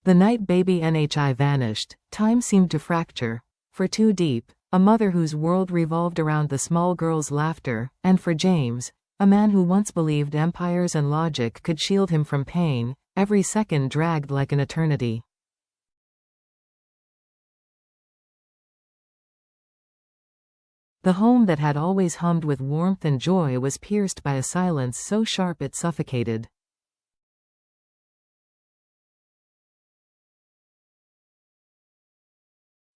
The night baby NHI vanished, time seemed to fracture. For Too Deep, a mother whose world revolved around the small girl's laughter, and for James, a man who once believed empires and logic could shield him from pain, every second dragged like an eternity. The home that had always hummed with warmth and joy was pierced by a silence so sharp it suffocated.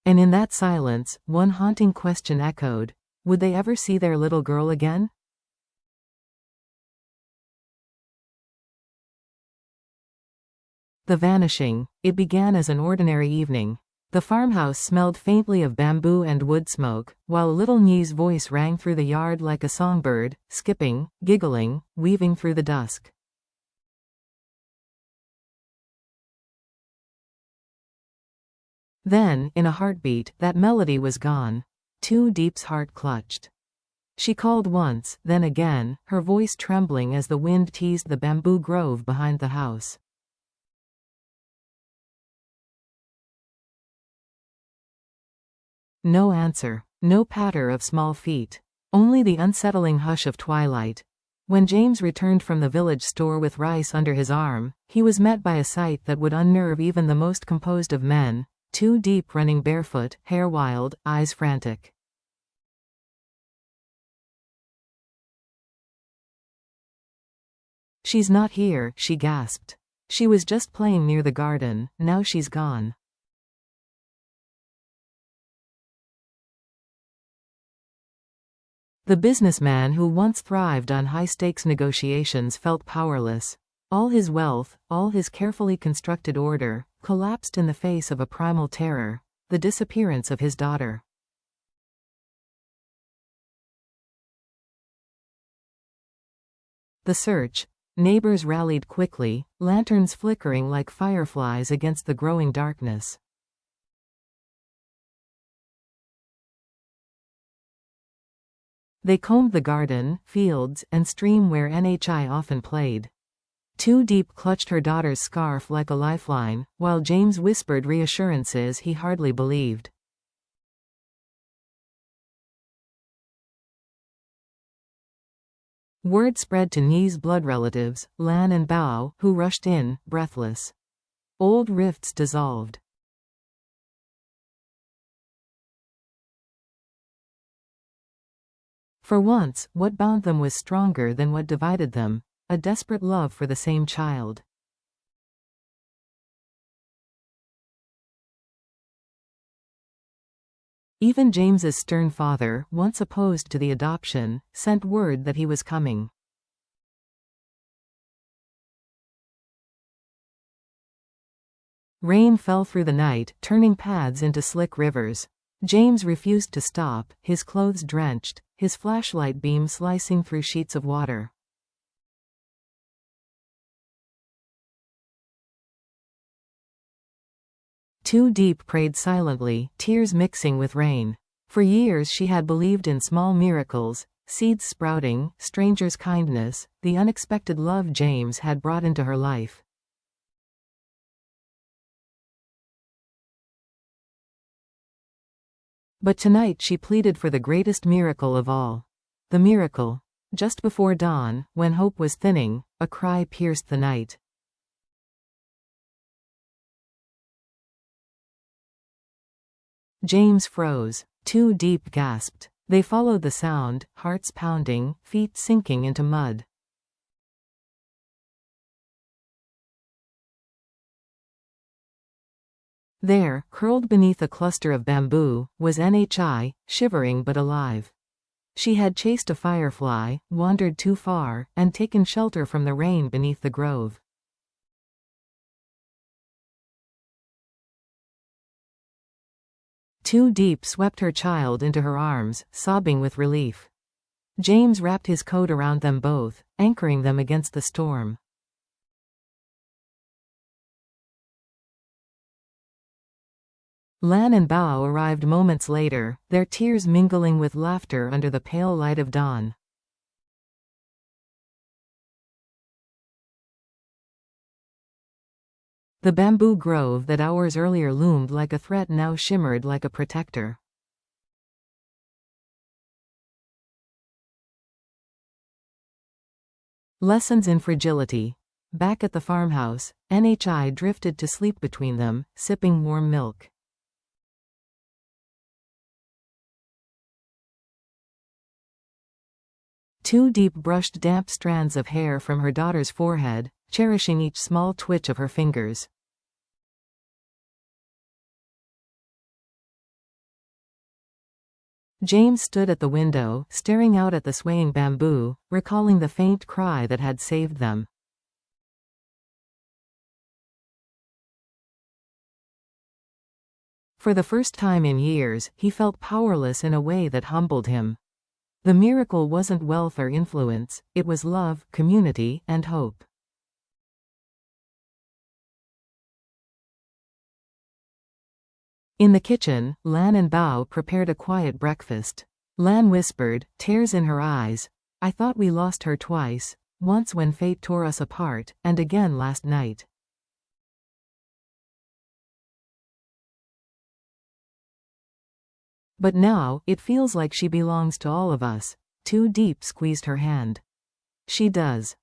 And in that silence, one haunting question echoed: would they ever see their little girl again? The vanishing. It began as an ordinary evening. The farmhouse smelled faintly of bamboo and wood smoke, while little Nye's voice rang through the yard like a songbird, skipping, giggling, weaving through the dusk. Then, in a heartbeat, that melody was gone. Too Deep's heart clutched. She called once, then again, her voice trembling as the wind teased the bamboo grove behind the house. No answer, no patter of small feet. Only the unsettling hush of twilight. When James returned from the village store with rice under his arm, he was met by a sight that would unnerve even the most composed of men: Too Deep running barefoot, hair wild, eyes frantic. "She's not here," she gasped. "She was just playing near the garden, now she's gone." The businessman who once thrived on high-stakes negotiations felt powerless. All his wealth, all his carefully constructed order, collapsed in the face of a primal terror: the disappearance of his daughter. The search. Neighbors rallied quickly, lanterns flickering like fireflies against the growing darkness. They combed the garden, fields, and stream where NHI often played. Too Deep clutched her daughter's scarf like a lifeline, while James whispered reassurances he hardly believed. Word spread to Nye's blood relatives, Lan and Bao, who rushed in, breathless. Old rifts dissolved. For once, what bound them was stronger than what divided them: a desperate love for the same child. Even James's stern father, once opposed to the adoption, sent word that he was coming. Rain fell through the night, turning paths into slick rivers. James refused to stop, his clothes drenched, his flashlight beam slicing through sheets of water. Too Deep prayed silently, tears mixing with rain. For years she had believed in small miracles: seeds sprouting, strangers' kindness, the unexpected love James had brought into her life. But tonight she pleaded for the greatest miracle of all. The miracle. Just before dawn, when hope was thinning, a cry pierced the night. James froze. Too Deep gasped. They followed the sound, hearts pounding, feet sinking into mud. There, curled beneath a cluster of bamboo, was NHI, shivering but alive. She had chased a firefly, wandered too far, and taken shelter from the rain beneath the grove. Too Deep swept her child into her arms, sobbing with relief. James wrapped his coat around them both, anchoring them against the storm. Lan and Bao arrived moments later, their tears mingling with laughter under the pale light of dawn. The bamboo grove that hours earlier loomed like a threat now shimmered like a protector. Lessons in fragility. Back at the farmhouse, NHI drifted to sleep between them, sipping warm milk. Deep brushed damp strands of hair from her daughter's forehead, cherishing each small twitch of her fingers. James stood at the window, staring out at the swaying bamboo, recalling the faint cry that had saved them. For the first time in years, he felt powerless in a way that humbled him. The miracle wasn't wealth or influence, it was love, community, and hope. In the kitchen, Lan and Bao prepared a quiet breakfast. Lan whispered, tears in her eyes, "I thought we lost her twice, once when fate tore us apart, and again last night." But now, it feels like she belongs to all of us. Deep squeezed her hand. She does.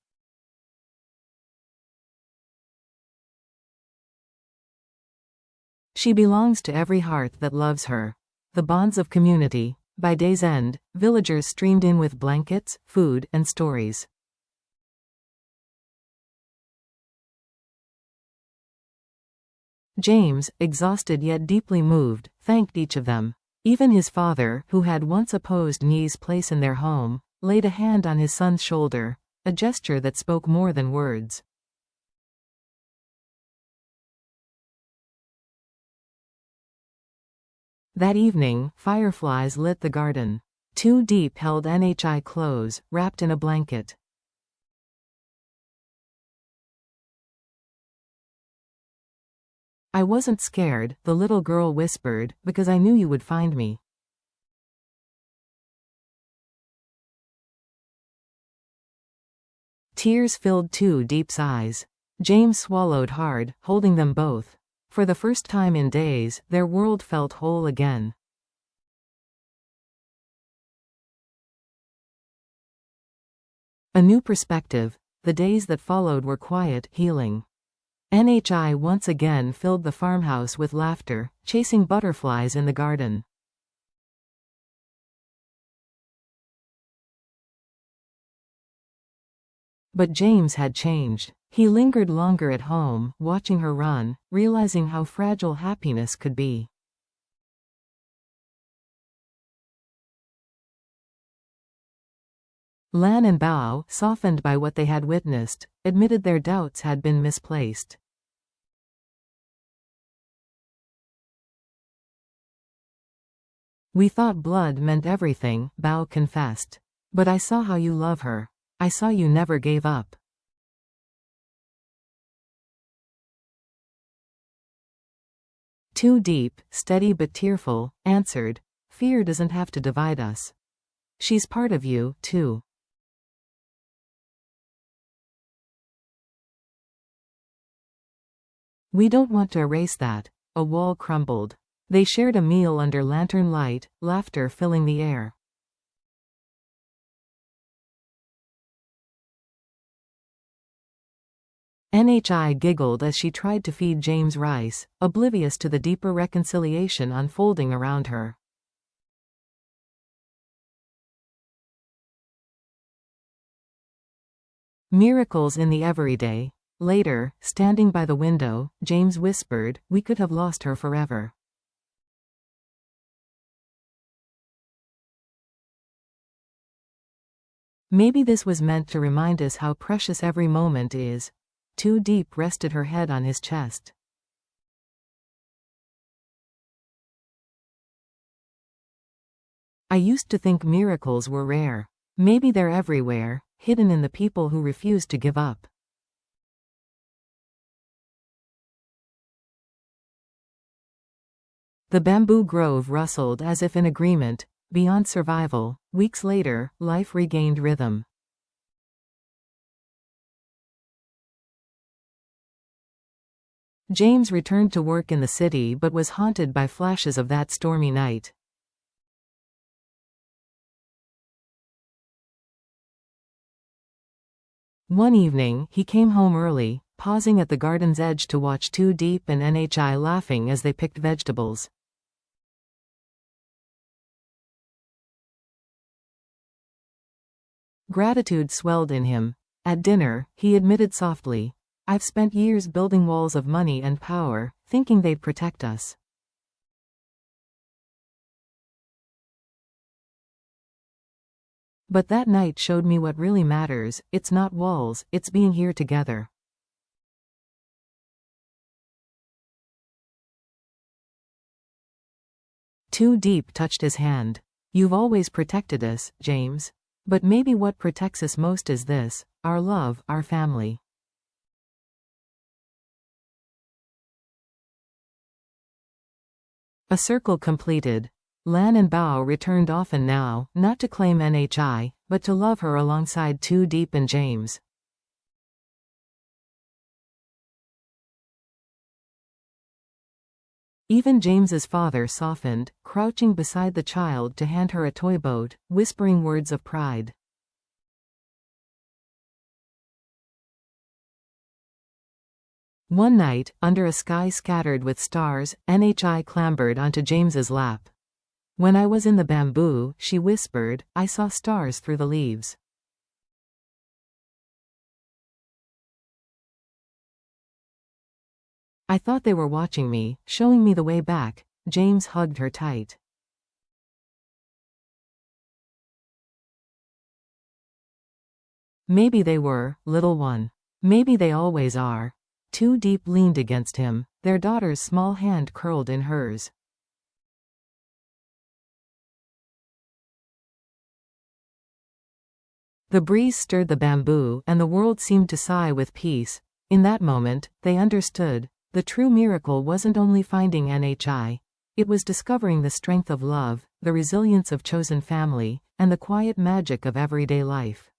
She belongs to every heart that loves her. The bonds of community. By day's end, villagers streamed in with blankets, food, and stories. James, exhausted yet deeply moved, thanked each of them. Even his father, who had once opposed Ni's place in their home, laid a hand on his son's shoulder, a gesture that spoke more than words. That evening, fireflies lit the garden. Deep held NHI close, wrapped in a blanket. "I wasn't scared," the little girl whispered, "because I knew you would find me." Tears filled Deep's eyes. James swallowed hard, holding them both. For the first time in days, their world felt whole again. A new perspective. The days that followed were quiet, healing. NHI once again filled the farmhouse with laughter, chasing butterflies in the garden. But James had changed. He lingered longer at home, watching her run, realizing how fragile happiness could be. Lan and Bao, softened by what they had witnessed, admitted their doubts had been misplaced. "We thought blood meant everything," Bao confessed. "But I saw how you love her. I saw you never gave up." Deep, steady but tearful, answered, "Fear doesn't have to divide us. She's part of you, too." "We don't want to erase that." A wall crumbled. They shared a meal under lantern light, laughter filling the air. NHI giggled as she tried to feed James rice, oblivious to the deeper reconciliation unfolding around her. Miracles in the everyday. Later, standing by the window, James whispered, "We could have lost her forever." Maybe this was meant to remind us how precious every moment is. Deep rested her head on his chest. "I used to think miracles were rare. Maybe they're everywhere, hidden in the people who refuse to give up." The bamboo grove rustled as if in agreement. Beyond survival, weeks later, life regained rhythm. James returned to work in the city but was haunted by flashes of that stormy night. One evening, he came home early, pausing at the garden's edge to watch Diep and Nhi laughing as they picked vegetables. Gratitude swelled in him. At dinner, he admitted softly, "I've spent years building walls of money and power, thinking they'd protect us. But that night showed me what really matters. It's not walls, it's being here together." Diep touched his hand. "You've always protected us, James. But maybe what protects us most is this, our love, our family." A circle completed. Lan and Bao returned often now, not to claim Nhi, but to love her alongside Diep and James. Even James's father softened, crouching beside the child to hand her a toy boat, whispering words of pride. One night, under a sky scattered with stars, Nhi clambered onto James's lap. "When I was in the bamboo," she whispered, "I saw stars through the leaves." "I thought they were watching me, showing me the way back." James hugged her tight. "Maybe they were, little one. Maybe they always are." Diep leaned against him, their daughter's small hand curled in hers. The breeze stirred the bamboo, and the world seemed to sigh with peace. In that moment, they understood. The true miracle wasn't only finding Nhi. It was discovering the strength of love, the resilience of chosen family, and the quiet magic of everyday life.